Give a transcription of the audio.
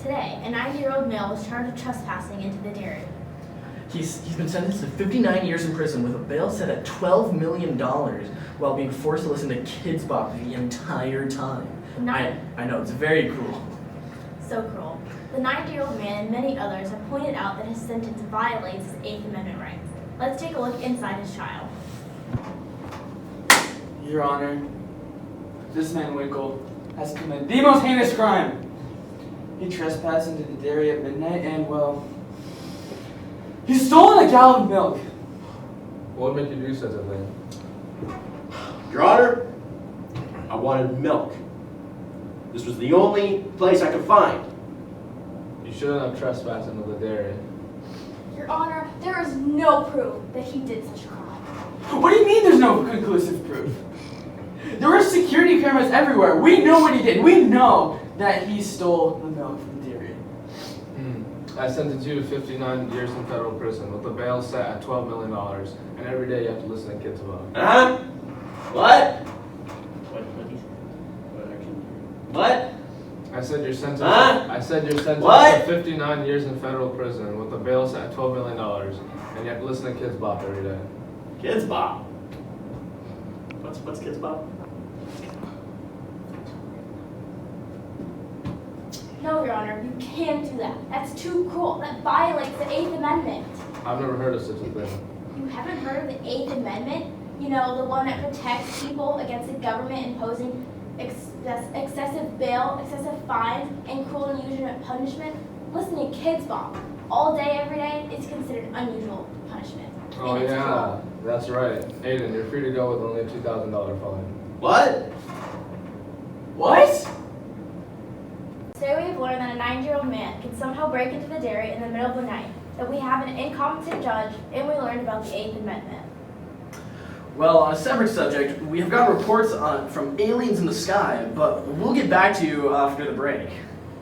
Today, a 90-year-old male was charged with trespassing into the dairy. He's been sentenced to 59 years in prison with a bail set at $12 million while being forced to listen to Kids Bop the entire time. I know, it's very cruel. So cruel. The 90-year-old man and many others have pointed out that his sentence violates his Eighth Amendment rights. Let's take a look inside his trial. Your Honor, this man Winkle has committed the most heinous crime. He trespassed into the dairy at midnight and, well, he's stolen a gallon of milk. What would make you do such a thing? Your Honor, I wanted milk. This was the only place I could find. You shouldn't have trespassed into the dairy. Your Honor, there is no proof that he did such a crime. What do you mean there's no conclusive proof? There were security cameras everywhere. We know what he did. We know that he stole the milk from the dairy. I sentence you to 59 years in federal prison with the bail set at $12 million, and every day you have to listen to Kids Bop. What? What? I said your sentence. Huh? I said your sentence What? to 59 years in federal prison with the bail set at $12 million, and you have to listen to Kids Bop every day. Kids Bop. What's Kids Bop? No, Your Honor, you can't do that. That's too cruel. That violates the Eighth Amendment. I've never heard of such a thing. You haven't heard of the Eighth Amendment? You know, the one that protects people against the government imposing excessive bail, excessive fines, and cruel and unusual punishment? Listening to Kids Bop all day, every day, is considered unusual punishment. Oh And it's yeah, cruel. that's right. Aidan, you're free to go with only a $2,000 fine. What? What? Today we have learned that a 90-year-old man can somehow break into the dairy in the middle of the night, that we have an incompetent judge, and we learned about the Eighth Amendment. Well, on a separate subject, we have got reports from aliens in the sky, but we'll get back to you after the break.